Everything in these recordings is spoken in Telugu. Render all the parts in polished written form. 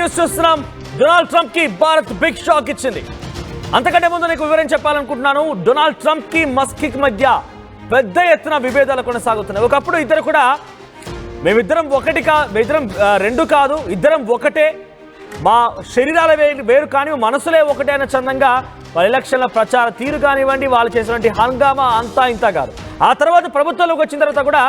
న్యూస్ చూస్తున్నాం. డొనాల్డ్ ట్రంప్ కి భారత్ బిగ్ షాక్ ఇచ్చింది. అంతకంటే ముందు నీకు వివరం చెప్పాలనుకుంటున్నాను. డొనాల్డ్ ట్రంప్ కి మస్క్ కి మధ్య పెద్ద ఎత్తున విభేదాలు కొనసాగుతున్నాయి. ఒకప్పుడు ఇద్దరు కూడా మేమిద్దరం ఒకటి ఇద్దరం రెండు కాదు, ఇద్దరం ఒకటే, మా శరీరాల వేరు కానీ మనసులే ఒకటే అనే చందంగా వాళ్ళ ఎలక్షన్ల ప్రచార తీరు కానివ్వండి, వాళ్ళు చేసినటువంటి హంగామా అంతా ఇంత కాదు. ఆ తర్వాత ప్రభుత్వంలోకి వచ్చిన తర్వాత కూడా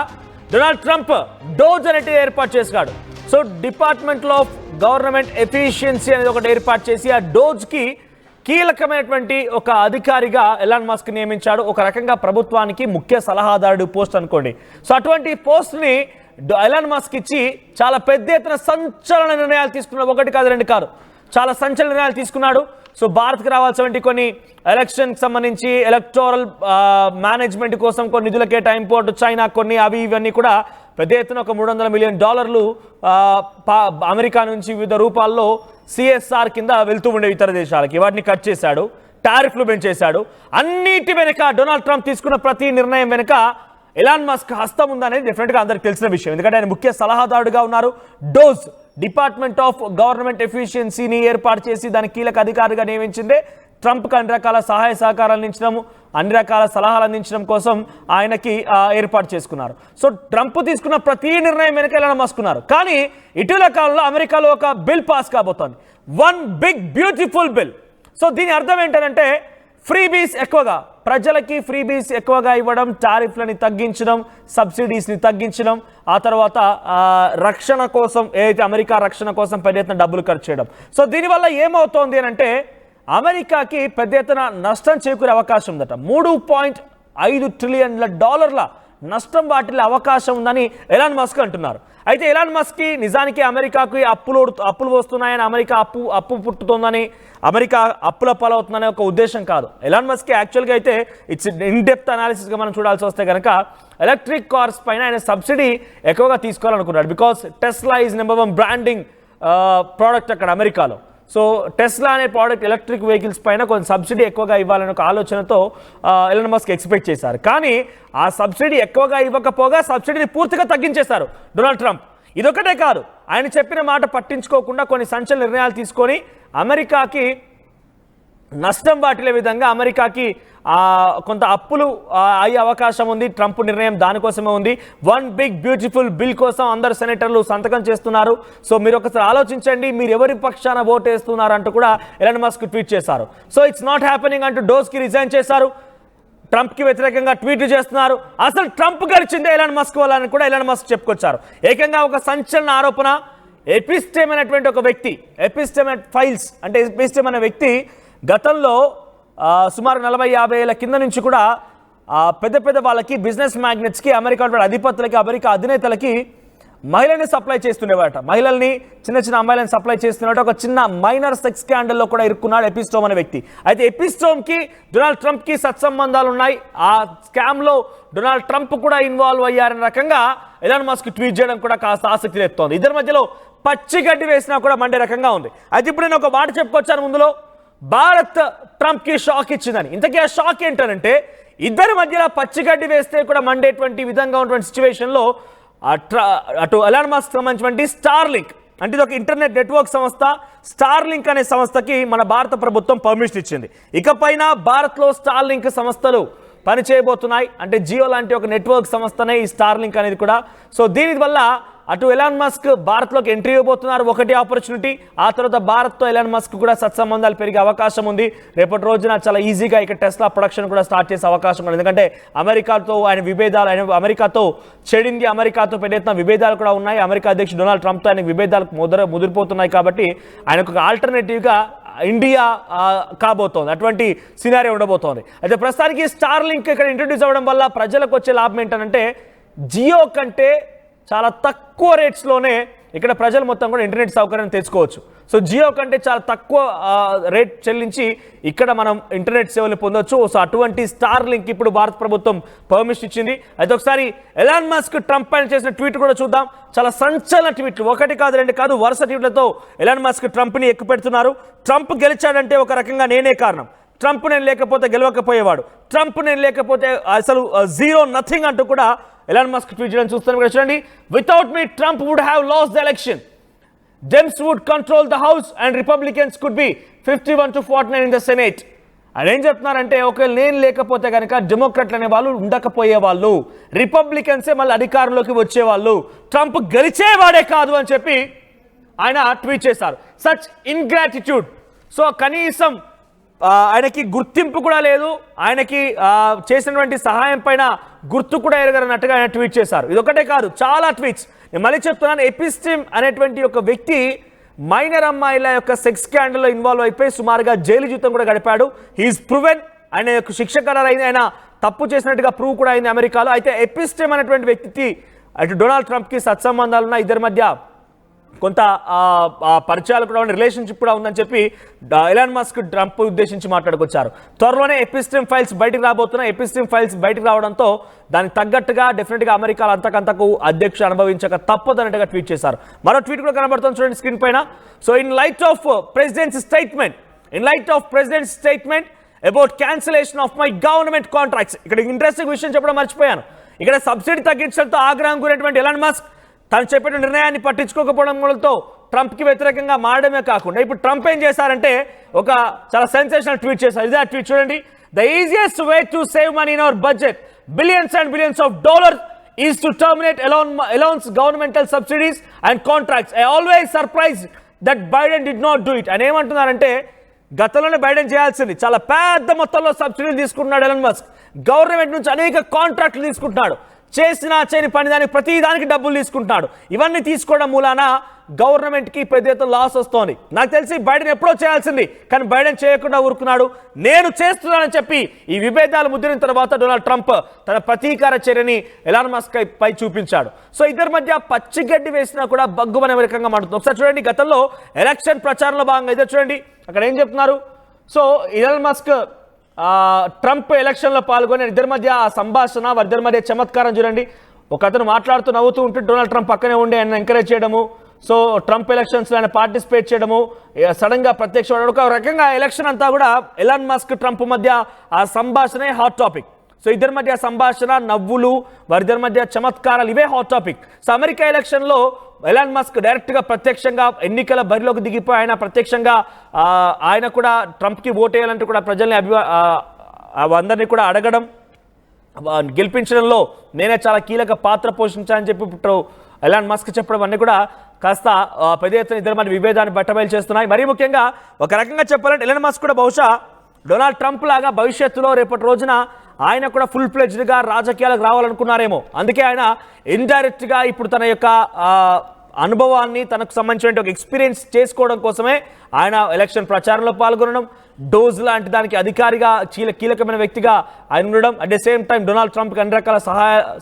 డొనాల్డ్ ట్రంప్ డోజ్ అనేది ఏర్పాటు చేశాడు. So department of government efficiency అనేది ఒకటి ఏర్పాటు చేసి ఆ డోజ్కి కీలకమైనటువంటి ఒక అధికారిగా ఎలాన్ మస్క్ నియమించాడు. ఒక రకంగా ప్రభుత్వానికి ముఖ్య సలహాదారుడు పోస్ట్ అనుకోండి. సో అటువంటి పోస్ట్ని ఎలాన్ మస్క్ ఇచ్చి చాలా పెద్ద ఎత్తున సంచలన నిర్ణయాలు తీసుకున్నాడు. ఒకటి కాదు, రెండు కాదు, చాలా సంచలన నిర్ణయాలు తీసుకున్నాడు. సో భారత్కి రావాల్సినటువంటి కొన్ని ఎలక్షన్కి సంబంధించి ఎలక్టోరల్ మేనేజ్మెంట్ కోసం కొన్ని నిధుల కేటాయింపు, చైనా కొన్ని అవి ఇవన్నీ కూడా పెద్ద ఎత్తున ఒక $300 మిలియన్ అమెరికా నుంచి వివిధ రూపాల్లో సిఎస్ఆర్ కింద వెళ్తూ ఉండే ఇతర దేశాలకి వాటిని కట్ చేశాడు, టారిఫ్లు పెంచేశాడు. అన్నిటి వెనుక డొనాల్డ్ ట్రంప్ తీసుకున్న ప్రతి నిర్ణయం వెనుక ఎలాన్ మస్క్ హస్తం ఉందనేది డెఫినెట్గా అందరికి తెలిసిన విషయం. ఎందుకంటే ఆయన ముఖ్య సలహాదారుడుగా ఉన్నారు. డోజ్ డిపార్ట్మెంట్ ఆఫ్ గవర్నమెంట్ ఎఫిషియన్సీని ఏర్పాటు చేసి దాని కీలక అధికారిగా నియమించిందే. ట్రంప్కి అన్ని రకాల సహాయ సహకారాలు అందించడం, అన్ని రకాల సలహాలు అందించడం కోసం ఆయనకి ఏర్పాటు చేసుకున్నారు. సో ట్రంప్ తీసుకున్న ప్రతి నిర్ణయం వెనుక ఎలాన్ మస్క్ ఉన్నారు. కానీ ఇటీవల కాలంలో అమెరికాలో ఒక బిల్ పాస్ కాబోతోంది, one big beautiful bill. So దీని అర్థం ఏంటంటే ఫ్రీబీస్ ఎక్కువగా, ప్రజలకి ఫ్రీబీస్ ఎక్కువగా ఇవ్వడం, టారిఫ్లని తగ్గించడం, సబ్సిడీస్ని తగ్గించడం, ఆ తర్వాత రక్షణ కోసం ఏదైతే అమెరికా రక్షణ కోసం పెద్ద ఎత్తున డబ్బులు ఖర్చు చేయడం. సో దీనివల్ల ఏమవుతోంది అని అంటే అమెరికాకి పెద్ద ఎత్తున నష్టం చేకూరే అవకాశం ఉందట. $3.5 ట్రిలియన్ల నష్టం అవకాశం ఉందని ఎలాన్ మస్క్ అంటున్నారు. అయితే ఎలాన్ మస్క్కి నిజానికి అమెరికాకి అప్పులు వస్తున్నాయని, అమెరికా అప్పు పుట్టుతోందని, అమెరికా అప్పుల పాలవుతుందనే ఒక ఉద్దేశం కాదు. ఎలాన్ మస్క్కి యాక్చువల్గా అయితే ఇట్స్ ఇన్ డెప్త్ అనాలిసిస్గా మనం చూడాల్సి వస్తే కనుక ఎలక్ట్రిక్ కార్స్ పైన ఆయన సబ్సిడీ ఎక్కువగా తీసుకోవాలనుకున్నాడు. Because Tesla is number 1 branding product అక్కడ అమెరికాలో. సో టెస్లా అనే ప్రోడక్ట్ ఎలక్ట్రిక్ వెహికల్స్ పైన కొంచెం సబ్సిడీ ఎక్కువగా ఇవ్వాలనే ఒక ఆలోచనతో ఎలాన్ మస్క్ ఎక్స్పెక్ట్ చేశారు. కానీ ఆ సబ్సిడీ ఎక్కువగా ఇవ్వకపోగా సబ్సిడీని పూర్తిగా తగ్గించేశారు డొనాల్డ్ ట్రంప్. ఇదొకటే కాదు, ఆయన చెప్పిన మాట పట్టించుకోకుండా కొన్ని సంచలన నిర్ణయాలు తీసుకొని అమెరికాకి నష్టం వాటిల్లే విధంగా అమెరికాకి కొంత అప్పులు అయ్యే అవకాశం ఉంది. ట్రంప్ నిర్ణయం దానికోసమే ఉంది. వన్ బిగ్ బ్యూటిఫుల్ బిల్ కోసం అందరు సెనేటర్లు సంతకం చేస్తున్నారు. సో మీరు ఒకసారి ఆలోచించండి, మీరు ఎవరి పక్షాన ఓటు వేస్తున్నారు అంటూ కూడా ఎలాన్ మస్క్ ట్వీట్ చేశారు. సో ఇట్స్ నాట్ హ్యాపెనింగ్ అంటూ డోజ్కి రిజైన్ చేశారు. ట్రంప్కి వ్యతిరేకంగా ట్వీట్లు చేస్తున్నారు. అసలు ట్రంప్ గడిచిందే ఎలాన్ మస్క్ వల్ల అని కూడా ఎలాన్ మస్క్ చెప్పుకొచ్చారు. ఏకంగా ఒక సంచలన ఆరోపణ, ఎపిస్టెమ్ అనేటువంటి ఒక వ్యక్తి, ఎపిస్టెమ్ ఫైల్స్ అంటే ఎపిస్టెమ్ అనే వ్యక్తి గతంలో సుమారు 40-50 ఏళ్ల కింద నుంచి కూడా పెద్ద వాళ్ళకి, బిజినెస్ మ్యాగ్నెట్స్కి, అమెరికా అధిపతులకి, అమెరికా అధినేతలకి మహిళల్ని సప్లై చేస్తుండేవాట. మహిళల్ని, చిన్న అమ్మాయిలను సప్లై చేస్తున్నట్టు ఒక చిన్న మైనర్ సెక్స్ స్కాండల్లో కూడా ఇరుక్కున్నాడు ఎపిస్టోమ్ అనే వ్యక్తి. అయితే ఎపిస్టోమ్కి డొనాల్డ్ ట్రంప్కి సత్సంబంధాలు ఉన్నాయి. ఆ స్కామ్లో డొనాల్డ్ ట్రంప్ కూడా ఇన్వాల్వ్ అయ్యారనే రకంగా ఎలాన్ మస్క్ ట్వీట్ చేయడం కూడా కాస్త ఆసక్తి రేపుతోంది. ఇద్దరి మధ్యలో పచ్చిగడ్డి వేసినా కూడా మండే రకంగా ఉంది. అయితే ఇప్పుడు నేను ఒక మాట చెప్పుకొచ్చాను ముందులో, భారత్ ట్రంప్కి షాక్ ఇచ్చిందని. ఇంతకీ ఆ షాక్ ఏంటంటే ఇద్దరి మధ్యలో పచ్చిగడ్డి వేస్తే కూడా మండేటువంటి విధంగా ఉన్నటువంటి సిచ్యువేషన్లో అటు ఎలాన్ మస్క్ సంబంధించినటువంటి స్టార్లింక్ అంటే ఇది ఒక ఇంటర్నెట్ నెట్వర్క్ సంస్థ, స్టార్లింక్ అనే సంస్థకి మన భారత ప్రభుత్వం పర్మిషన్ ఇచ్చింది. ఇకపైన భారత్లో స్టార్లింక్ సంస్థలు పనిచేయబోతున్నాయి. అంటే జియో లాంటి ఒక నెట్వర్క్ సంస్థనే ఈ స్టార్లింక్ అనేది కూడా. సో దీనివల్ల అటు ఎలాన్ మస్క్ భారత్లోకి ఎంట్రీ ఇవ్వబోతున్నారు, ఒకటి ఆపర్చునిటీ. ఆ తర్వాత భారత్తో ఎలాన్ మస్క్ కూడా సత్సంబంధాలు పెరిగే అవకాశం ఉంది. రేపటి రోజున చాలా ఈజీగా ఇక్కడ టెస్లా ప్రొడక్షన్ కూడా స్టార్ట్ చేసే అవకాశం ఉంది. ఎందుకంటే అమెరికాతో ఆయన విభేదాలు, ఆయన అమెరికాతో చెడింది, అమెరికాతో పెద్ద ఎత్తున విభేదాలు కూడా ఉన్నాయి. అమెరికా అధ్యక్షుడు డొనాల్డ్ ట్రంప్తో ఆయన విభేదాలకు ముదిరిపోతున్నాయి. కాబట్టి ఆయనకు ఒక ఆల్టర్నేటివ్గా ఇండియా కాబోతోంది, అటువంటి సినారియో ఉండబోతోంది. అయితే ప్రస్తుతానికి స్టార్లింక్ ఇక్కడ ఇంట్రడ్యూస్ అవ్వడం వల్ల ప్రజలకు వచ్చే లాభం ఏంటంటే జియో కంటే చాలా తక్కువ రేట్స్లోనే ఇక్కడ ప్రజలు మొత్తం కూడా ఇంటర్నెట్ సౌకర్యం తెచ్చుకోవచ్చు. సో జియో కంటే చాలా తక్కువ రేట్ చెల్లించి ఇక్కడ మనం ఇంటర్నెట్ సేవలు పొందొచ్చు. సో అటువంటి స్టార్లింక్ ఇప్పుడు భారత ప్రభుత్వం పర్మిషన్ ఇచ్చింది. అయితే ఒకసారి ఎలాన్ మస్క్ ట్రంప్ పైన చేసిన ట్వీట్ కూడా చూద్దాం. చాలా సంచలన ట్వీట్లు, ఒకటి కాదు, రెండు కాదు, వరుస ట్వీట్లతో ఎలాన్ మస్క్ ట్రంప్ని ఎక్కుపెడుతున్నారు. ట్రంప్ గెలిచాడంటే ఒక రకంగా నేనే కారణం, ట్రంప్ నేను లేకపోతే గెలవకపోయేవాడు, ట్రంప్ నేను లేకపోతే అసలు జీరో నథింగ్ అంటూ కూడా ఎలాన్ మస్క్ ట్వీట్ చేయడం చూస్తున్నాం. చూడండి, without me Trump would have lost the election. Dems would control the House and Republicans could be 51-49 in the Senate. అదేం చెప్తున్నారంటే ఒకవేళ నేను లేకపోతే కనుక డెమోక్రాట్లు అనే వాళ్ళు ఉండకపోయే వాళ్ళు, రిపబ్లికన్సే మళ్ళీ అధికారంలోకి వచ్చేవాళ్ళు, ట్రంప్ గెలిచేవాడే కాదు అని చెప్పి ఆయన ట్వీట్ చేశారు. సచ్ ఇన్గ్రాటిట్యూడ్. సో కనీసం ఆయనకి గుర్తింపు కూడా లేదు, ఆయనకి చేసినటువంటి సహాయం పైన గుర్తు కూడా ఎరగరన్నట్టుగా ఆయన ట్వీట్ చేశారు. ఇది ఒకటే కాదు, చాలా ట్వీట్స్. నేను మళ్ళీ చెప్తున్నాను, ఎపిస్టిమ్ అనేటువంటి ఒక వ్యక్తి మైనర్ అమ్మాయిల యొక్క సెక్స్ స్కాండల్లో ఇన్వాల్వ్ అయిపోయి సుమారుగా జైలు జీవితం కూడా గడిపాడు. He is proven. ఆయన యొక్క శిక్ష ఖరారైంది, ఆయన తప్పు చేసినట్టుగా ప్రూవ్ కూడా అయింది అమెరికాలో. అయితే ఎపిస్టిమ్ అనేటువంటి వ్యక్తికి అటు డొనాల్డ్ ట్రంప్కి సత్సంబంధాలు ఉన్న, ఇద్దరి మధ్య కొంత పరిచయాలు కూడా రిలేషన్షిప్ కూడా ఉందని చెప్పి ఎలాన్ మస్క్ ట్రంప్ ఉద్దేశించి మాట్లాడుకొచ్చారు. త్వరలోనే ఎపిస్టిమ్ ఫైల్స్ బయటకు రాబోతున్నాయి. ఎపిస్టిమ్ ఫైల్స్ బయటకు రావడంతో దానికి తగ్గట్టుగా డెఫినెట్గా అమెరికాలో అంతకంతకు అధ్యక్షుడు అనుభవించక తప్పదన్నట్టుగా ట్వీట్ చేశారు. మరో ట్వీట్ కూడా కనబడుతుంది చూడండి స్క్రీన్ పైన. So in light of president's statement about cancellation of my government contracts. ఇక్కడ ఇంట్రెస్టింగ్ విషయం చెప్పడం మర్చిపోయాను. ఇక్కడ సబ్సిడీ తగ్గించడంతో ఆగ్రహం గురైనటువంటి ఎలాన్ మస్క్ తను చెప్పిన నిర్ణయాన్ని పట్టించుకోకపోవడంతో ట్రంప్కి వ్యతిరేకంగా మారడమే కాకుండా ఇప్పుడు ట్రంప్ ఏం చేశారంటే ఒక చాలా సెన్సేషనల్ ట్వీట్ చేశారు. ఇదే ఆ ట్వీట్ చూడండి. The easiest way to save money in our budget billions and billions of dollars is to terminate allowance governmental subsidies and contracts. I always surprise that Biden did not do it. అని ఏమంటున్నారంటే గతంలోనే బైడెన్ చేయాల్సింది, చాలా పెద్ద మొత్తంలో సబ్సిడీలు తీసుకుంటున్నాడు ఎలాన్ మస్క్, గవర్నమెంట్ నుంచి అనేక కాంట్రాక్ట్లు తీసుకుంటున్నాడు, చేసినా చేయని పని దానికి ప్రతి దానికి డబ్బులు తీసుకుంటున్నాడు. ఇవన్నీ తీసుకోవడం మూలాన గవర్నమెంట్కి పెద్ద ఎత్తున లాస్ వస్తోంది. నాకు తెలిసి బైడెన్ ఎప్పుడో చేయాల్సింది, కానీ బైడెన్ చేయకుండా ఊరుకున్నాడు. నేను చేస్తున్నానని చెప్పి ఈ విభేదాలు ముదిరిన తర్వాత డొనాల్డ్ ట్రంప్ తన ప్రతీకార చర్యని ఎలాన్ మస్క్ పై చూపించాడు. సో ఇద్దరి మధ్య పచ్చిగడ్డి వేసినా కూడా బగ్గుమనే రకంగా మాట్లాడుతుంది. ఒకసారి చూడండి, గతంలో ఎలక్షన్ ప్రచారంలో భాగంగా అయితే చూడండి అక్కడ ఏం చెప్తున్నారు. సో ఎలాన్ మస్క్ ట్రంప్ ఎలక్షన్లో పాల్గొని ఇద్దరి మధ్య ఆ సంభాషణ, వారిద్దరి మధ్య చమత్కారం చూడండి. ఒక అతను మాట్లాడుతూ నవ్వుతూ ఉంటే డొనాల్డ్ ట్రంప్ పక్కనే ఉండి ఆయన ఎంకరేజ్ చేయడము, సో ట్రంప్ ఎలక్షన్స్లో ఆయన పార్టిసిపేట్ చేయడము, సడన్గా ప్రత్యక్ష ఒక రకంగా ఎలక్షన్ అంతా కూడా ఎలాన్ మస్క్ ట్రంప్ మధ్య ఆ సంభాషణే హాట్ టాపిక్. సో ఇద్దరి మధ్య సంభాషణ, నవ్వులు, వారిద్దరి మధ్య చమత్కారాలు, ఇవే హాట్ టాపిక్. సో అమెరికా ఎలక్షన్లో ఎలాన్ మస్క్ డైరెక్ట్గా ప్రత్యక్షంగా ఎన్నికల బరిలోకి దిగిపోయి ఆయన ప్రత్యక్షంగా ఆయన కూడా ట్రంప్కి ఓటేయాలంటూ కూడా ప్రజల్ని అందరినీ కూడా అడగడం, గెలిపించడంలో నేనే చాలా కీలక పాత్ర పోషించానని చెప్పి ఇప్పుడు ఎలాన్ మస్క్ చెప్పడం అన్నీ కూడా కాస్త పెద్ద ఎత్తున ఇద్దరి మధ్య విభేదాన్ని బట్టబయలు చేస్తున్నాయి. మరీ ముఖ్యంగా ఒక రకంగా చెప్పాలంటే ఎలాన్ మస్క్ కూడా బహుశా డొనాల్డ్ ట్రంప్ లాగా భవిష్యత్తులో రేపటి రోజున ఆయన కూడా ఫుల్ ఫ్లెడ్జ్డ్గా రాజకీయాలకు రావాలనుకున్నారేమో. అందుకే ఆయన ఇండైరెక్ట్గా ఇప్పుడు తన యొక్క అనుభవాన్ని, తనకు సంబంధించిన ఒక ఎక్స్పీరియన్స్ చేసుకోవడం కోసమే ఆయన ఎలక్షన్ ప్రచారంలో పాల్గొనడం, డోజ్ లాంటి దానికి అధికారిగా కీలకమైన వ్యక్తిగా ఆయన ఉండడం, at the same time Donald ట్రంప్కి అన్ని రకాల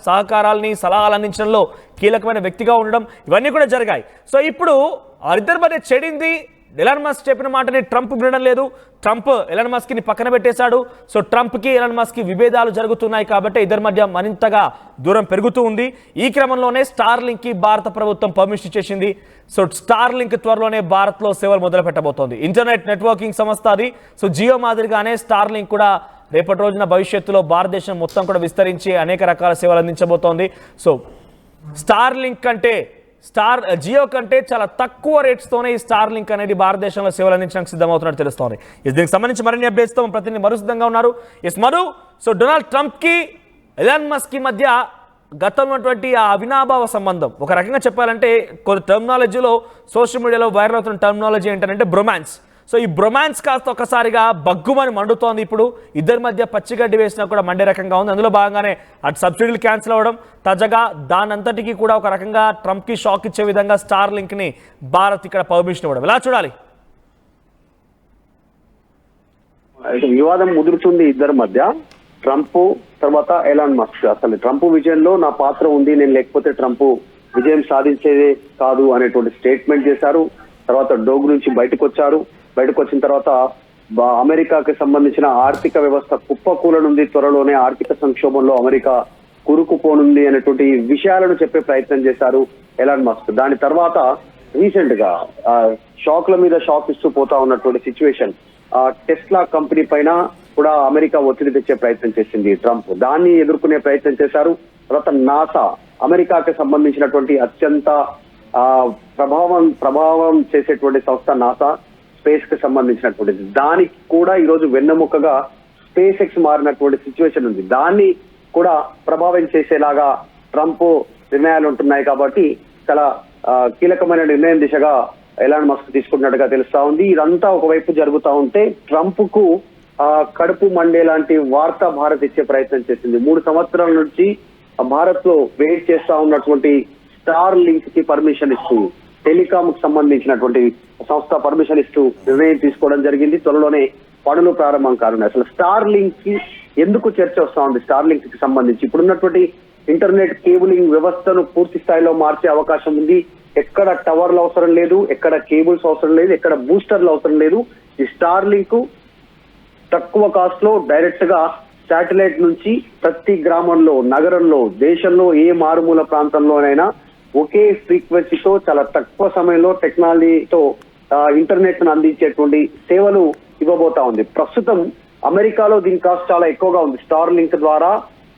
సహకారాలని సలహాలు అందించడంలో కీలకమైన వ్యక్తిగా ఉండడం, ఇవన్నీ కూడా జరిగాయి. సో ఇప్పుడు వారిద్దరి మధ్య చెడింది. ఎలాన్ మస్క్ చెప్పిన మాటని ట్రంప్ వినడం లేదు, ట్రంప్ ఎలాన్ మస్క్ని పక్కన పెట్టేశాడు. సో ట్రంప్కి ఎలాన్ మస్క్కి విభేదాలు జరుగుతున్నాయి కాబట్టి ఇద్దరి మధ్య మరింతగా దూరం పెరుగుతూ ఉంది. ఈ క్రమంలోనే స్టార్లింక్కి భారత ప్రభుత్వం పర్మిషన్ ఇచ్చేసింది. సో స్టార్లింక్ త్వరలోనే భారత్లో సేవలు మొదలు పెట్టబోతోంది. ఇంటర్నెట్ నెట్వర్కింగ్ సంస్థ అది. సో జియో మాదిరిగానే స్టార్లింక్ కూడా రేపటి రోజున భవిష్యత్తులో భారతదేశం మొత్తం కూడా విస్తరించి అనేక రకాల సేవలు అందించబోతోంది. సో స్టార్లింక్ అంటే జియో కంటే చాలా తక్కువ రేట్స్తోనే ఈ స్టార్లింక్ అనేది భారతదేశంలో సేవలు అందించడానికి సిద్ధమవుతున్నట్టు తెలుస్తోంది. దీనికి సంబంధించి మరిన్ని అప్డేట్స్తో ప్రతినిధి మరో సిద్ధంగా ఉన్నారు. మరు. సో డొనాల్డ్ ట్రంప్కి ఎలాన్ మస్క్కి మధ్య గతంలో ఉన్నటువంటి ఆ అవినాభావ సంబంధం, ఒక రకంగా చెప్పాలంటే కొన్ని టర్మినాలజీలో సోషల్ మీడియాలో వైరల్ అవుతున్న టర్మినాలజీ ఏంటంటే బ్రొమాన్స్. సో ఈ బ్రొమాన్స్ కాస్త ఒక్కసారిగా బగ్గుమని మండుతోంది. ఇప్పుడు ఇద్దరి మధ్య పచ్చిగడ్డి వేసినా కూడా మండే రకంగా ఉంది. అందులో భాగంగానే అటు సబ్సిడీలు క్యాన్సిల్ అవ్వడం, తాజాగా దానంతటికీ కూడా ఒక రకంగా ట్రంప్కి షాక్ ఇచ్చే విధంగా స్టార్లింక్ని భారత్ ఇక్కడ పర్మిషన్ ఇవ్వడం, ఎలా చూడాలి? వివాదం ముదురుతుంది ఇద్దరి మధ్య. ట్రంప్ తర్వాత ఎలాన్ మస్క్. అసలు ట్రంప్ విజయంలో నా పాత్ర ఉంది, నేను లేకపోతే ట్రంప్ విజయం సాధించేదే కాదు అనేటువంటి స్టేట్మెంట్ చేశారు. తర్వాత డోగ్ నుంచి బయటకు వచ్చిన తర్వాత అమెరికాకి సంబంధించిన ఆర్థిక వ్యవస్థ కుప్పకూలనుంది, త్వరలోనే ఆర్థిక సంక్షోభంలో అమెరికా కూరుకుపోనుంది అనేటువంటి విషయాలను చెప్పే ప్రయత్నం చేశారు ఎలాన్ మస్క్. దాని తర్వాత రీసెంట్ గా షాక్ల మీద షాక్ ఇస్తూ పోతా ఉన్నటువంటి సిచ్యువేషన్, టెస్లా కంపెనీ పైన కూడా అమెరికా ఒత్తిడి తెచ్చే ప్రయత్నం చేసింది ట్రంప్. దాన్ని ఎదుర్కొనే ప్రయత్నం చేశారు. తర్వాత నాసా, అమెరికాకి సంబంధించినటువంటి అత్యంత ప్రభావం చేసేటువంటి సంస్థ నాసా, స్పేస్ కి సంబంధించినటువంటిది. దానికి కూడా ఈరోజు వెన్నెముకగా స్పేస్ ఎక్స్ మారినటువంటి సిచ్యువేషన్ ఉంది. దాన్ని కూడా ప్రభావం చేసేలాగా ట్రంప్ నిర్ణయాలు ఉంటున్నాయి. కాబట్టి చాలా కీలకమైన నిర్ణయం దిశగా ఎలాన్ మస్క్ తీసుకుంటున్నట్టుగా తెలుస్తా ఉంది. ఇదంతా ఒకవైపు జరుగుతూ ఉంటే ట్రంప్ కు కడుపు మండే లాంటి వార్త భారత్ ఇచ్చే ప్రయత్నం చేసింది. 3 సంవత్సరాల నుంచి భారత్ లో వెయిట్ చేస్తా ఉన్నటువంటి స్టార్ లింక్ కి పర్మిషన్ ఇస్తూ, టెలికాం కు సంబంధించినటువంటి సంస్థ పర్మిషన్ ఇస్తూ నిర్ణయం తీసుకోవడం జరిగింది. త్వరలోనే పనులు ప్రారంభం కానున్నాయి. అసలు స్టార్ లింక్ కి ఎందుకు చర్చ వస్తా ఉంది? స్టార్ లింక్ కి సంబంధించి ఇప్పుడున్నటువంటి ఇంటర్నెట్ కేబులింగ్ వ్యవస్థను పూర్తి స్థాయిలో మార్చే అవకాశం ఉంది. ఎక్కడ టవర్లు అవసరం లేదు, ఎక్కడ కేబుల్స్ అవసరం లేదు, ఎక్కడ బూస్టర్లు అవసరం లేదు. ఈ స్టార్ లింక్ తక్కువ కాస్ట్ లో డైరెక్ట్ గా శాటిలైట్ నుంచి ప్రతి గ్రామంలో, నగరంలో, దేశంలో ఏ మారుమూల ప్రాంతంలోనైనా ఒకే ఫ్రీక్వెన్సీతో చాలా తక్కువ సమయంలో టెక్నాలజీతో ఇంటర్నెట్ ను అందించేటువంటి సేవలు ఇవ్వబోతా ఉంది. ప్రస్తుతం అమెరికాలో దీని కాస్ట్ చాలా ఎక్కువగా ఉంది. స్టార్ లింక్ ద్వారా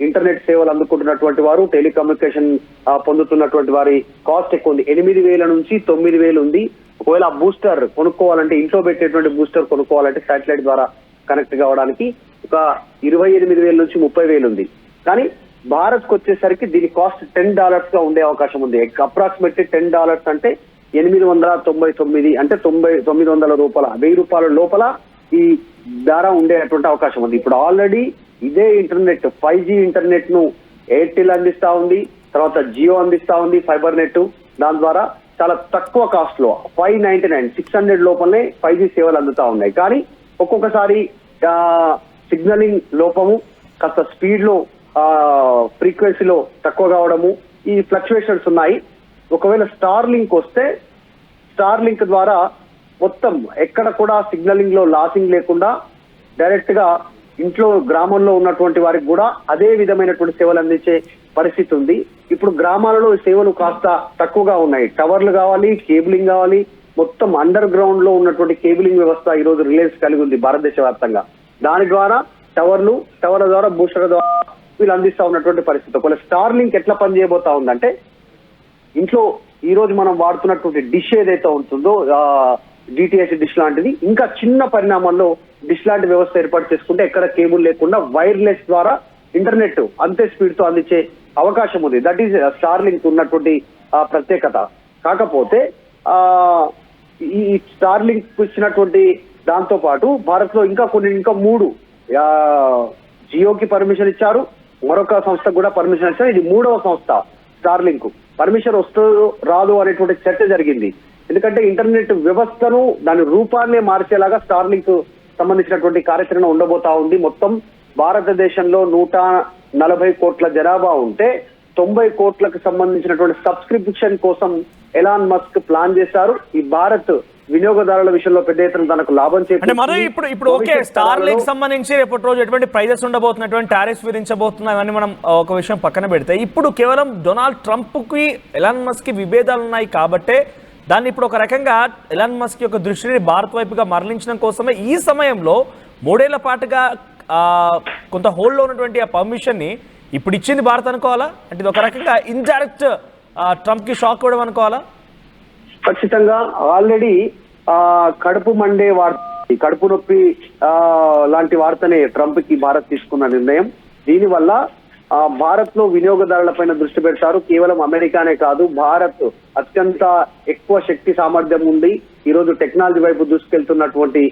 ఇంటర్నెట్ సేవలు అందుకుంటున్నటువంటి వారు, టెలికమ్యూనికేషన్ పొందుతున్నటువంటి వారి కాస్ట్ ఎక్కువ ఉంది. 8,000 నుంచి 9,000 ఉంది. ఒకవేళ బూస్టర్ కొనుక్కోవాలంటే, ఇంట్లో పెట్టేటువంటి బూస్టర్ కొనుక్కోవాలంటే శాటిలైట్ ద్వారా కనెక్ట్ కావడానికి ఒక 28,000 నుంచి 30,000 ఉంది. కానీ భారత్ కు వచ్చేసరికి దీని కాస్ట్ $10 గా ఉండే అవకాశం ఉంది. అప్రాక్సిమేట్లీ $10 అంటే 899, అంటే 900 రూపాయల, 1000 రూపాయల లోపల ఈ ధర ఉండేటువంటి అవకాశం ఉంది. ఇప్పుడు ఆల్రెడీ ఇదే ఇంటర్నెట్ 5G ఇంటర్నెట్ ను ఎయిర్టెల్ అందిస్తా ఉంది, తర్వాత జియో అందిస్తా ఉంది ఫైబర్ నెట్. దాని ద్వారా చాలా తక్కువ కాస్ట్ లో 599, 600 లోపలనే 5G సేవలు అందుతా ఉన్నాయి. కానీ ఒక్కొక్కసారి సిగ్నలింగ్ లోపము, కాస్త స్పీడ్ లో ఫ్రీక్వెన్సీలో తక్కువ కావడము, ఈ ఫ్లక్చువేషన్స్ ఉన్నాయి. ఒకవేళ స్టార్ లింక్ వస్తే, స్టార్ లింక్ ద్వారా మొత్తం ఎక్కడ కూడా సిగ్నలింగ్ లో లాసింగ్ లేకుండా డైరెక్ట్ గా ఇంట్లో, గ్రామంలో ఉన్నటువంటి వారికి కూడా అదే విధమైనటువంటి సేవలు అందించే పరిస్థితి ఉంది. ఇప్పుడు గ్రామాలలో సేవలు కాస్త తక్కువగా ఉన్నాయి. టవర్లు కావాలి, కేబులింగ్ కావాలి. మొత్తం అండర్ గ్రౌండ్ లో ఉన్నటువంటి కేబులింగ్ వ్యవస్థ ఈ రోజు రిలయన్స్ కలిగి ఉంది భారతదేశ వ్యాప్తంగా. దాని ద్వారా టవర్ల ద్వారా, బూస్టర్ల ద్వారా వీళ్ళు అందిస్తా ఉన్నటువంటి పరిస్థితి. ఒకవేళ స్టార్ లింక్ ఎట్లా పనిచేయబోతా ఉందంటే, ఇంట్లో ఈ రోజు మనం వాడుతున్నటువంటి డిష్ ఏదైతే ఉంటుందో, డిటిహెచ్ డిష్ లాంటిది, ఇంకా చిన్న పరిణామంలో డిష్ లాంటి వ్యవస్థ ఏర్పాటు చేసుకుంటే ఎక్కడ కేబుల్ లేకుండా వైర్లెస్ ద్వారా ఇంటర్నెట్ అంతే స్పీడ్ తో అందించే అవకాశం ఉంది. దట్ ఈస్ స్టార్ లింక్ ఉన్నటువంటి ప్రత్యేకత. కాకపోతే ఈ స్టార్ లింక్ ఇచ్చినటువంటి దాంతో పాటు భారత్ లో ఇంకా 3 జియోకి పర్మిషన్ ఇచ్చారు, మరొక సంస్థకు కూడా పర్మిషన్ ఇచ్చారు. ఇది 3వ సంస్థ స్టార్ లింక్. పర్మిషన్ వస్తుందో రాదు అనేటువంటి చర్చ జరిగింది. ఎందుకంటే ఇంటర్నెట్ వ్యవస్థను, దాని రూపాన్నే మార్చేలాగా స్టార్ లింక్ సంబంధించినటువంటి కార్యాచరణ ఉండబోతా ఉంది. మొత్తం భారతదేశంలో 140 కోట్ల జనాభా ఉంటే 90 కోట్లకు సంబంధించినటువంటి సబ్స్క్రిప్షన్ కోసం ఎలాన్ మస్క్ ప్లాన్ చేశారు. ఈ భారత్ వినియోగదారుల విషయంలో పెద్ద ఎత్తున తనకు లాభం ఇప్పుడు ఓకే, స్టార్ లింక్ సంబంధించి రేపటి రోజు ఎటువంటి ప్రైజెస్ ఉండబోతున్నటువంటి టారిఫ్స్ విధించబోతున్నాయి అని మనం ఒక విషయం పక్కన పెడితే, ఇప్పుడు కేవలం డొనాల్డ్ ట్రంప్ కి ఎలాన్ మస్క్ కి విభేదాలు ఉన్నాయి కాబట్టే దాన్ని ఇప్పుడు ఒక రకంగా ఎలాన్ మస్క్ యొక్క దృష్టిని భారత్ వైపుగా మరలించడం కోసమే ఈ సమయంలో 3 ఏళ్ల పాటుగా కొంత హోల్డ్లో ఉన్నటువంటి ఆ పర్మిషన్ని ఇప్పుడు ఇచ్చింది భారత్ అనుకోవాలా? అంటే ఇది ఒక రకంగా ఇండైరెక్ట్ ట్రంప్ కి షాక్ ఇవ్వడం అనుకోవాలా? ఖచ్చితంగా. ఆల్రెడీ కడుపు మండే వార్త, కడుపు నొప్పి లాంటి వార్తనే ట్రంప్ కి భారత్ తీసుకున్న నిర్ణయం. దీనివల్ల భారత్ లో వినియోగదారుల పైన దృష్టి పెడతారు. కేవలం అమెరికానే కాదు, భారత్ అత్యంత ఎక్కువ శక్తి సామర్థ్యం ఉంది. ఈ రోజు టెక్నాలజీ వైపు దూసుకెళ్తున్నటువంటి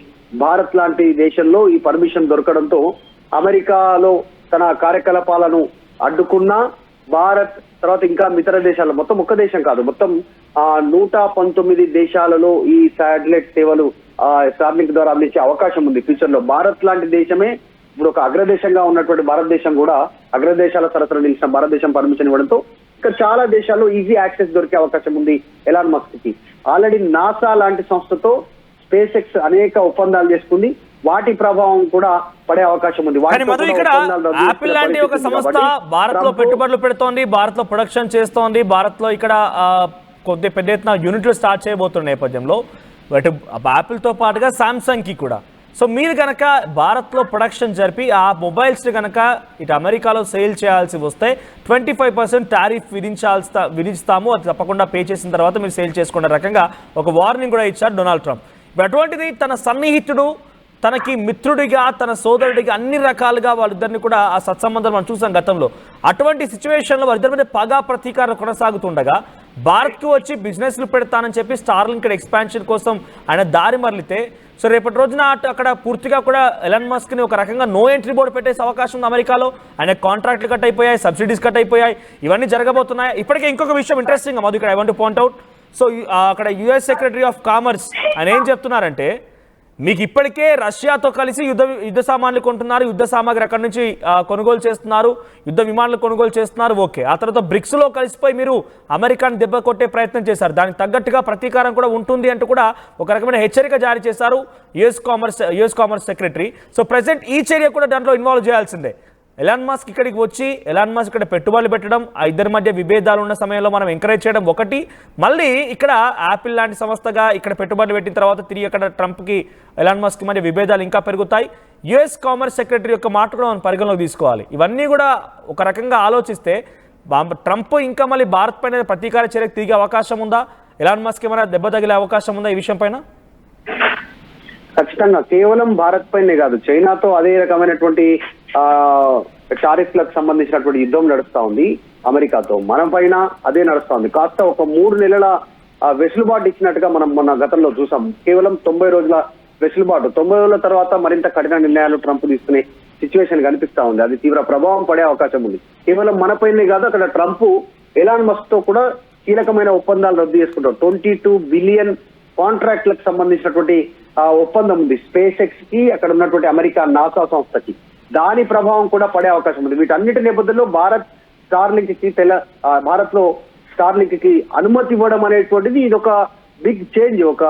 భారత్ లాంటి దేశంలో ఈ పర్మిషన్ దొరకడంతో అమెరికాలో తన కార్యకలాపాలను అడ్డుకున్నా భారత్, తర్వాత ఇంకా ఇతర దేశాలు, మొత్తం ఒక్క దేశం కాదు, మొత్తం 119 దేశాలలో ఈ శాటిలైట్ సేవలు స్టార్ లింక్ ద్వారా అందించే అవకాశం ఉంది ఫ్యూచర్ లో. భారత్ లాంటి దేశమే ఇప్పుడు ఒక అగ్రదేశంగా ఉన్నటువంటి భారతదేశం కూడా, అగ్రదేశాల సరసన నిలిచిన భారతదేశం పర్మిషన్ ఇవ్వడంతో ఇంకా చాలా దేశాల్లో ఈజీ యాక్సెస్ దొరికే అవకాశం ఉంది ఎలాన్ మస్క్ కి. ఆల్రెడీ నాసా లాంటి సంస్థతో స్పేస్ ఎక్స్ అనేక ఒప్పందాలు చేసుకుంది. వాటి ప్రభావం కూడా పడే అవకాశం ఉంది. ఇక్కడ యాపిల్ లాంటి ఒక సంస్థ భారత్ లో పెట్టుబడులు పెడుతోంది, భారత్ లో ప్రొడక్షన్ చేస్తోంది, భారత్ లో ఇక్కడ కొద్ది పెద్ద ఎత్తున యూనిట్లు స్టార్ట్ చేయబోతున్న నేపథ్యంలో యాపిల్ తో పాటుగా సామ్సంగ్ కి కూడా సో మీరు కనుక భారత్లో ప్రొడక్షన్ జరిపి ఆ మొబైల్స్ని కనుక ఇటు అమెరికాలో సేల్ చేయాల్సి వస్తే 25% టారిఫ్ విధిస్తాము, అది తప్పకుండా పే చేసిన తర్వాత మీరు సేల్ చేసుకునే రకంగా ఒక వార్నింగ్ కూడా ఇచ్చారు డొనాల్డ్ ట్రంప్. ఇప్పుడు అటువంటిది తన సన్నిహితుడు, తనకి మిత్రుడిగా, తన సోదరుడిగా అన్ని రకాలుగా వాళ్ళిద్దరిని కూడా ఆ సత్సంబంధాలు మనం చూసాం గతంలో. అటువంటి సిచ్యువేషన్లో వాళ్ళిద్దరి మీద పగా ప్రతీకారం కొనసాగుతుండగా భారత్కు వచ్చి బిజినెస్లు పెడతానని చెప్పి స్టార్లింక్ ఎక్స్పాన్షన్ కోసం ఆయన దారి మరలితే, సో రేపటి రోజున అక్కడ పూర్తిగా కూడా ఎలాన్ మస్క్ని ఒక రకంగా నో ఎంట్రీ బోర్డు పెట్టేసే అవకాశం ఉంది అమెరికాలో. ఆయన కాంట్రాక్ట్లు కట్ అయిపోయాయి, సబ్సిడీస్ కట్ అయిపోయాయి, ఇవన్నీ జరగబోతున్నాయి. ఇప్పటికే ఇంకొక విషయం ఇంట్రెస్టింగ్ మధు ఇక్కడ I want to point out. So అక్కడ యుఎస్ సెక్రటరీ ఆఫ్ కామర్స్ ఆయన ఏం చెప్తున్నారంటే, మీకు ఇప్పటికే రష్యాతో కలిసి యుద్ధ సామాన్లు కొంటున్నారు, యుద్ధ సామాగ్రి అక్కడి నుంచి కొనుగోలు చేస్తున్నారు, యుద్ధ విమానాలు కొనుగోలు చేస్తున్నారు, ఓకే. ఆ తర్వాత బ్రిక్స్లో కలిసిపోయి మీరు అమెరికాను దెబ్బ కొట్టే ప్రయత్నం చేశారు, దానికి తగ్గట్టుగా ప్రతీకారం కూడా ఉంటుంది అంటూ కూడా ఒక రకమైన హెచ్చరిక జారీ చేశారు US commerce secretary. So present ఈ చర్య కూడా దాంట్లో ఇన్వాల్వ్ చేయాల్సిందే. ఎలాన్ మస్క్ ఇక్కడికి వచ్చి ఎలాన్ మస్క్ ఇక్కడ పెట్టుబడులు పెట్టడం, ఆ ఇద్దరి మధ్య విభేదాలు ఉన్న సమయంలో మనం ఎంకరేజ్ చేయడం ఒకటి, మళ్ళీ ఇక్కడ యాపిల్ లాంటి సంస్థగా ఇక్కడ పెట్టుబడులు పెట్టిన తర్వాత తిరిగి అక్కడ ట్రంప్కి ఎలాన్ మస్క్ మధ్య విభేదాలు ఇంకా పెరుగుతాయి. యుఎస్ కామర్స్ సెక్రటరీ యొక్క మాట కూడా మనం పరిగణలోకి తీసుకోవాలి. ఇవన్నీ కూడా ఒక రకంగా ఆలోచిస్తే ట్రంప్ ఇంకా మళ్ళీ భారత్ పైన ప్రతీకార చర్యకు తిరిగే అవకాశం ఉందా? ఎలాన్ మస్క్ ఏమైనా దెబ్బ తగిలే అవకాశం ఉందా ఈ విషయం పైన? ఖచ్చితంగా కేవలం భారత్ పైనే కాదు, చైనాతో అదే రకమైనటువంటి టారిఫ్లకు సంబంధించినటువంటి యుద్ధం నడుస్తా ఉంది అమెరికాతో. మన పైన అదే నడుస్తా ఉంది. కాస్త ఒక 3 నెలల వెసులుబాటు ఇచ్చినట్టుగా మనం మొన్న గతంలో చూసాం. కేవలం 90 రోజుల వెసులుబాటు, 90 రోజుల తర్వాత మరింత కఠిన నిర్ణయాలు ట్రంప్ తీసుకునే సిచ్యువేషన్ కనిపిస్తా ఉంది. అది తీవ్ర ప్రభావం పడే అవకాశం ఉంది. కేవలం మన పైనే కాదు, అక్కడ ట్రంప్ ఎలాన్ మస్క్ తో కూడా కీలకమైన ఒప్పందాలు రద్దు చేసుకుంటారు. 22 బిలియన్ కాంట్రాక్ట్లకు సంబంధించినటువంటి ఒప్పందం ఉంది స్పేస్ ఎక్స్ కి, అక్కడ ఉన్నటువంటి అమెరికా నాసా సంస్థకి. దాని ప్రభావం కూడా పడే అవకాశం ఉంది. వీటన్నిటి నేపథ్యంలో భారత్ లో స్టార్లింక్ కి అనుమతి ఇవ్వడం అనేటువంటిది ఇది ఒక బిగ్ చేంజ్, ఒక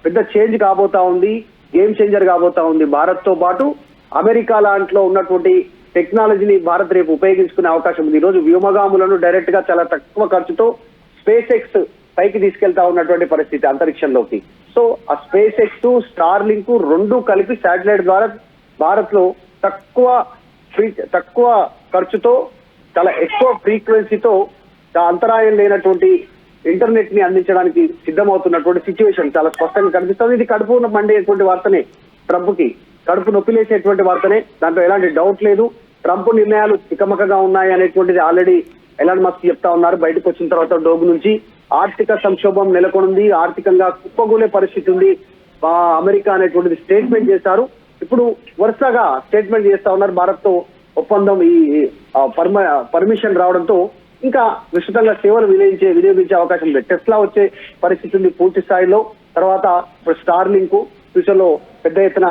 పెద్ద చేంజ్ కాబోతా ఉంది, గేమ్ చేంజర్ కాబోతా ఉంది. భారత్ తో పాటు అమెరికా లాంటిలో ఉన్నటువంటి టెక్నాలజీని భారత్ రేపు ఉపయోగించుకునే అవకాశం ఉంది. ఈ రోజు వ్యోమగాములను డైరెక్ట్ గా చాలా తక్కువ ఖర్చుతో స్పేస్ ఎక్స్ పైకి తీసుకెళ్తా ఉన్నటువంటి పరిస్థితి అంతరిక్షంలోకి. సో ఆ స్పేస్ ఎక్స్, స్టార్లింక్ రెండు కలిపి శాటిలైట్ ద్వారా భారత్ లో తక్కువ ఖర్చుతో చాలా ఎక్కువ ఫ్రీక్వెన్సీతో అంతరాయం లేనటువంటి ఇంటర్నెట్ ని అందించడానికి సిద్ధమవుతున్నటువంటి సిచ్యువేషన్ చాలా స్పష్టంగా కనిపిస్తుంది. ఇది కడుపు మండేటువంటి వార్తనే, ట్రంప్ కి కడుపు నొప్పిలేసేటువంటి వార్తనే, దాంట్లో ఎలాంటి డౌట్ లేదు. ట్రంప్ నిర్ణయాలు తికమకగా ఉన్నాయి అనేటువంటిది ఆల్రెడీ ఎలాన్ మస్క్ చెప్తా ఉన్నారు. బయటకు వచ్చిన తర్వాత డోగు నుంచి ఆర్థిక సంక్షోభం నెలకొంది, ఆర్థికంగా కుప్పగూలే పరిస్థితి ఉంది అమెరికా అనేటువంటిది స్టేట్మెంట్ చేశారు. ఇప్పుడు వరుసగా స్టేట్మెంట్ చేస్తా ఉన్నారు. భారత్ తో ఒప్పందం ఈ పర్మిషన్ రావడంతో ఇంకా విస్తృతంగా సేవలు వినియోగించే అవకాశం ఉంది. టెస్లా వచ్చే పరిస్థితి ఉంది పూర్తి స్థాయిలో. తర్వాత ఇప్పుడు స్టార్లింక్ ఫ్యూచర్ లో పెద్ద ఎత్తున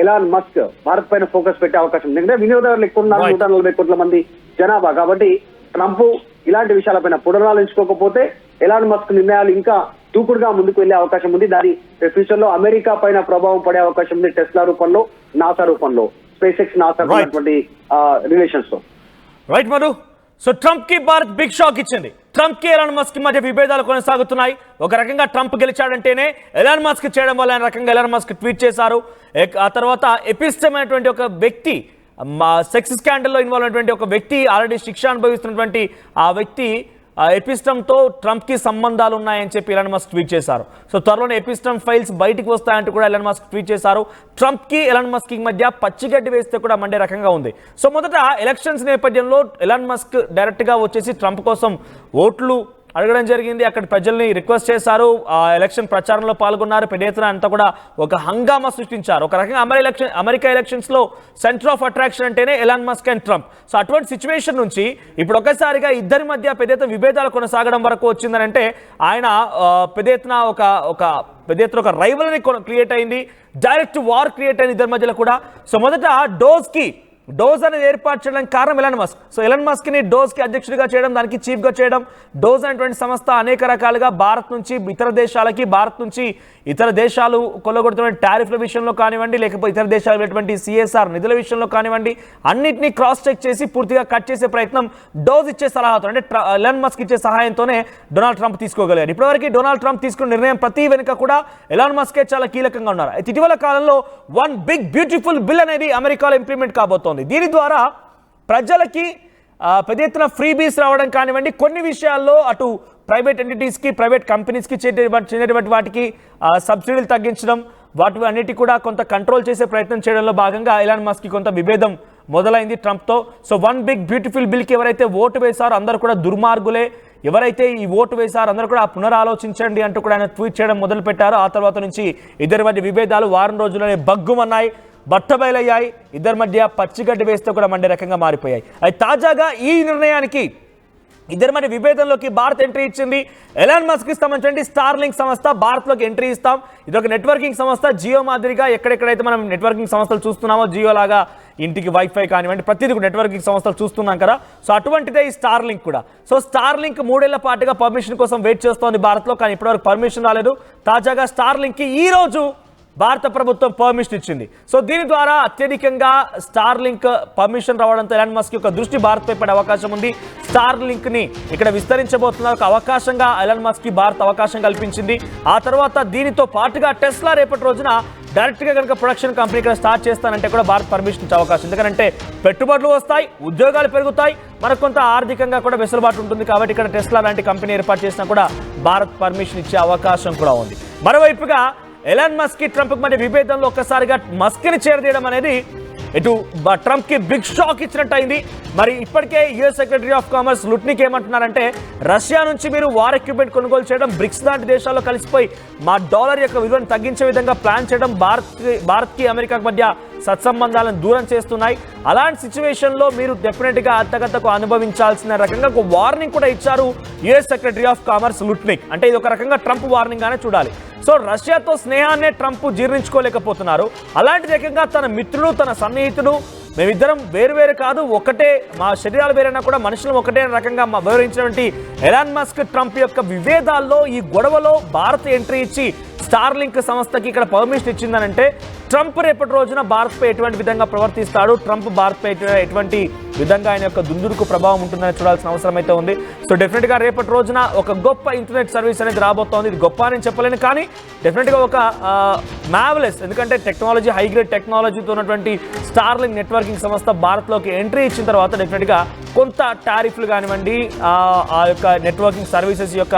ఎలాన్ మస్క్ భారత్ పైన ఫోకస్ పెట్టే అవకాశం ఉంది. ఎందుకంటే వినియోగదారులు ఎక్కువ ఉన్నారు, 140 కోట్ల మంది జనాభా. కాబట్టి ట్రంప్ ఇలాంటి విషయాలపైన పునరాలోచించుకోకపోతే ఎలాన్ మస్క్ నిర్ణయాలు ఇంకా దూకుడుగా ముందుకు వెళ్లే అవకాశం ఉంది. దాని ఫ్యూచర్ లో అమెరికా పైన ప్రభావం పడే అవకాశం ఉంది, టెస్లా రూపంలో, నాసా రూపంలో, స్పేస్ ఎక్స్ నాసా ఉన్నటువంటి రిలేషన్స్ తో. రైట్ మధు. సో ట్రంప్ కి భారత్ బిగ్ షాక్ ఇచ్చింది. ట్రంప్ కి ఎలాన్ మస్క్ మధ్య విభేదాలు కొనసాగుతున్నాయి. ఒక రకంగా ట్రంప్ గెలిచాడంటేనే ఎలాన్ మస్క్ చేయడం వల్ల రకంగా ఎలాన్ మస్క్ ట్వీట్ చేశారు. ఆ తర్వాత ఎపిస్టమ్ అనేటువంటి ఒక వ్యక్తి, సెక్స్ స్కాండల్లో ఇన్వాల్వ్ అయినటువంటి ఒక వ్యక్తి, ఆల్రెడీ శిక్ష అనుభవిస్తున్నటువంటి ఆ వ్యక్తి ఎపిస్టమ్తో ట్రంప్కి సంబంధాలు ఉన్నాయని చెప్పి ఎలాన్ మస్క్ ట్వీట్ చేశారు. సో త్వరలోనే ఎపిస్టమ్ ఫైల్స్ బయటికి వస్తాయంటూ కూడా ఎలాన్ మస్క్ ట్వీట్ చేశారు. ట్రంప్కి ఎలాన్ మస్క్ మధ్య పచ్చిగడ్డి వేస్తే కూడా మండే రకంగా ఉంది. సో మొదట ఎలక్షన్స్ నేపథ్యంలో ఎలాన్ మస్క్ డైరెక్ట్గా వచ్చేసి ట్రంప్ కోసం ఓట్లు అడగడం జరిగింది. అక్కడ ప్రజల్ని రిక్వెస్ట్ చేశారు, ఎలక్షన్ ప్రచారంలో పాల్గొన్నారు, పెద్ద ఎత్తున అంతా కూడా ఒక హంగామా సృష్టించారు. ఒక రకంగా అమెరికా ఎలక్షన్స్లో సెంటర్ ఆఫ్ అట్రాక్షన్ అంటేనే Elon Musk and Trump. So అటువంటి సిచ్యువేషన్ నుంచి ఇప్పుడు ఒకసారిగా ఇద్దరి మధ్య పెద్ద ఎత్తున విభేదాలు కొనసాగడం వరకు వచ్చిందనంటే ఆయన పెద్ద ఎత్తున ఒక రైవల్ని క్రియేట్ అయింది, డైరెక్ట్ వార్ క్రియేట్ అయింది ఇద్దరి మధ్యలో కూడా. సో మొదట డోస్కి డోజ్ అనేది ఏర్పాటు చేయడానికి కారణం Elon Musk. So Elon Musk ని డోజ్ కి అధ్యక్షుడిగా చేయడం, దానికి చీఫ్ గా చేయడం. డోజ్ అనేటువంటి సంస్థ అనేక రకాలుగా భారత్ నుంచి ఇతర దేశాలకి, భారత్ నుంచి ఇతర దేశాలు కొల్లగొడుతున్న టారిఫ్ల విషయంలో కానివ్వండి, లేకపోతే ఇతర దేశాలు ఉన్నటువంటి CSR నిధుల విషయంలో కానివ్వండి, అన్నింటినీ క్రాస్ చెక్ చేసి పూర్తిగా కట్ చేసే ప్రయత్నం డోజ్ ఇచ్చే సలహాతో, అంటే ఎలాన్ మస్క్ ఇచ్చే సహాయంతోనే డొనాల్డ్ ట్రంప్ తీసుకోగలిగారు. ఇప్పటివరకు డొనాల్డ్ ట్రంప్ తీసుకున్న నిర్ణయం ప్రతి వెనుక కూడా ఎలాన్ మస్కే చాలా కీలకంగా ఉన్నారు. అయితే ఇటీవల కాలంలో వన్ బిగ్ బ్యూటిఫుల్ బిల్ అనేది అమెరికాలో ఇంప్లిమెంట్ కాబోతోంది. దీని ద్వారా ప్రజలకి పెద్ద ఎత్తున ఫ్రీబీస్ రావడం కానివ్వండి, కొన్ని విషయాల్లో అటు ప్రైవేట్ ఎంటిటీస్కి, ప్రైవేట్ కంపెనీస్కి చెందినటువంటి వాటికి సబ్సిడీలు తగ్గించడం, వాటి అన్నిటి కూడా కొంత కంట్రోల్ చేసే ప్రయత్నం చేయడంలో భాగంగా ఎలాన్ మస్క్కి కొంత విభేదం మొదలైంది ట్రంప్తో. సో వన్ బిగ్ బ్యూటిఫుల్ బిల్కి ఎవరైతే ఓటు వేశారో అందరూ కూడా దుర్మార్గులే, ఎవరైతే ఈ ఓటు వేశారో అందరూ కూడా పునరాలోచించండి అంటూ కూడా ఆయన ట్వీట్ చేయడం మొదలుపెట్టారు. ఆ తర్వాత నుంచి ఇద్దరి మధ్య విభేదాలు వారం రోజుల్లోనే బగ్గుమన్నాయి, బట్టబయలయ్యాయి. ఇద్దరి మధ్య పచ్చిగడ్డి వేస్తే కూడా మండే రకంగా మారిపోయాయి. అయితే తాజాగా ఈ నిర్ణయానికి, ఇద్దరి మధ్య విభేదంలోకి భారత్ ఎంట్రీ ఇచ్చింది. ఎలాన్ మస్క్కి సంబంధించిన స్టార్లింక్ సంస్థ భారత్లోకి ఎంట్రీ ఇస్తాం. ఇది ఒక నెట్వర్కింగ్ సంస్థ, జియో మాదిరిగా ఎక్కడెక్కడైతే మనం నెట్వర్కింగ్ సంస్థలు చూస్తున్నామో, జియో లాగా ఇంటికి వైఫై కానివ్వండి, ప్రతిదీ కూడా నెట్వర్కింగ్ సంస్థలు చూస్తున్నాం కదా. సో అటువంటిదే ఈ స్టార్లింక్ కూడా. సో స్టార్లింక్ 3 ఏళ్ల పాటుగా పర్మిషన్ కోసం వెయిట్ చేస్తోంది భారత్లో, కానీ ఇప్పటివరకు పర్మిషన్ రాలేదు. తాజాగా స్టార్లింక్కి ఈ రోజు భారత ప్రభుత్వం పర్మిషన్ ఇచ్చింది. సో దీని ద్వారా అత్యధికంగా స్టార్లింక్ పర్మిషన్ రావడంతో ఎలాన్ మస్క్ యొక్క దృష్టి భారత్పై పడే అవకాశం ఉంది. స్టార్లింక్ ని ఇక్కడ విస్తరించబోతున్నారు. ఒక అవకాశంగా ఎలాన్ మస్క్ కి భారత్ అవకాశం కల్పించింది. ఆ తర్వాత దీనితో పాటుగా టెస్లా రేపటి రోజున డైరెక్ట్గా కనుక ప్రొడక్షన్ కంపెనీ ఇక్కడ స్టార్ట్ చేస్తానంటే కూడా భారత్ పర్మిషన్ ఇచ్చే అవకాశం. ఎందుకంటే పెట్టుబడులు వస్తాయి, ఉద్యోగాలు పెరుగుతాయి, మనకు కొంత ఆర్థికంగా కూడా వెసులుబాటు ఉంటుంది. కాబట్టి ఇక్కడ టెస్లా లాంటి కంపెనీ ఏర్పాటు చేసినా కూడా భారత్ పర్మిషన్ ఇచ్చే అవకాశం కూడా ఉంది. మరోవైపుగా ఎలాన్ మస్క్ కి ట్రంప్ మధ్య విభేదంలో ఒక్కసారిగా మస్క్ ని చేరదీయడం అనేది ఇటు ట్రంప్ కి బిగ్ షాక్ ఇచ్చినట్టు అయింది. మరి ఇప్పటికే US secretary of commerce Lutnick ఏమంటున్నారంటే, రష్యా నుంచి మీరు వార్ ఎక్విప్మెంట్ కొనుగోలు చేయడం, బ్రిక్స్ లాంటి దేశాల్లో కలిసిపోయి మా డాలర్ యొక్క విలువను తగ్గించే విధంగా ప్లాన్ చేయడం భారత్కి అమెరికాకి మధ్య సత్సంబంధాలను దూరం చేస్తున్నాయి. అలాంటి సిచ్యువేషన్లో మీరు డెఫినెట్గా అత్తగత్తకు అనుభవించాల్సిన రకంగా ఒక వార్నింగ్ కూడా ఇచ్చారు US secretary of commerce Lutnick. అంటే ఇది ఒక రకంగా ట్రంప్ వార్నింగ్ గానే చూడాలి. సో రష్యాతో స్నేహాన్నే ట్రంప్ జీర్ణించుకోలేకపోతున్నారు. అలాంటి రకంగా తన మిత్రుడు, తన సన్నిహితుడు, మేమిద్దరం వేరు కాదు, ఒకటే, మా శరీరాలు వేరైనా కూడా మనుషులు ఒకటే అనే రకంగా వివరించినటువంటి ఎలాన్ మస్క్ ట్రంప్ యొక్క విభేదాల్లో, ఈ గొడవలో భారత్ ఎంట్రీ ఇచ్చి స్టార్లింక్ సంస్థకి ఇక్కడ పర్మిషన్ ఇచ్చిందనంటే ట్రంప్ రేపటి రోజున భారత్పై ఎటువంటి విధంగా ప్రవర్తిస్తాడు, ట్రంప్ భారత్పై ఎటువంటి విధంగా ఆయన యొక్క దుందుడుకు ప్రభావం ఉంటుందని చూడాల్సిన అవసరం అయితే ఉంది. సో డెఫినెట్గా రేపటి రోజున ఒక గొప్ప ఇంటర్నెట్ సర్వీస్ అనేది రాబోతోంది. ఇది గొప్ప అని చెప్పలేను, కానీ డెఫినెట్గా ఒక మ్యావ్లెస్, ఎందుకంటే టెక్నాలజీ, హైగ్రేడ్ టెక్నాలజీతో ఉన్నటువంటి స్టార్లింక్ నెట్వర్కింగ్ సంస్థ భారత్లోకి ఎంట్రీ ఇచ్చిన తర్వాత డెఫినెట్గా కొంత టారిఫ్లు కానివ్వండి, ఆ యొక్క నెట్వర్కింగ్ సర్వీసెస్ యొక్క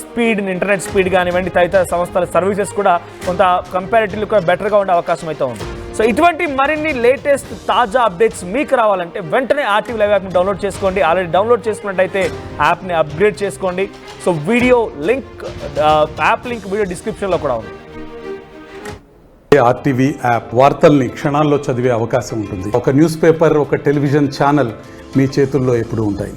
స్పీడ్, ఇంటర్నెట్ స్పీడ్ కానివ్వండి, తదితర సంస్థల సర్వీసెస్ కూడా కొంత కంపారిటివ్లీ కూడా బెటర్గా ఉండే అవకాశం అయితే ఉంది. సో ఇటువంటి మరిన్ని లేటెస్ట్ తాజా అప్డేట్స్ మీకు రావాలంటే వెంటనే RTV లైవ్ యాప్ని డౌన్లోడ్ చేసుకోండి. ఆల్రెడీ డౌన్లోడ్ చేసుకున్నట్టయితే యాప్ని అప్గ్రేడ్ చేసుకోండి. So video link, app link video డిస్క్రిప్షన్లో కూడా ఉంది. RTV యాప్ వార్తల్ని క్షణాల్లో చదివే అవకాశం ఉంటుంది. ఒక న్యూస్ పేపర్, ఒక టెలివిజన్ ఛానల్ మీ చేతుల్లో ఎప్పుడూ ఉంటాయి.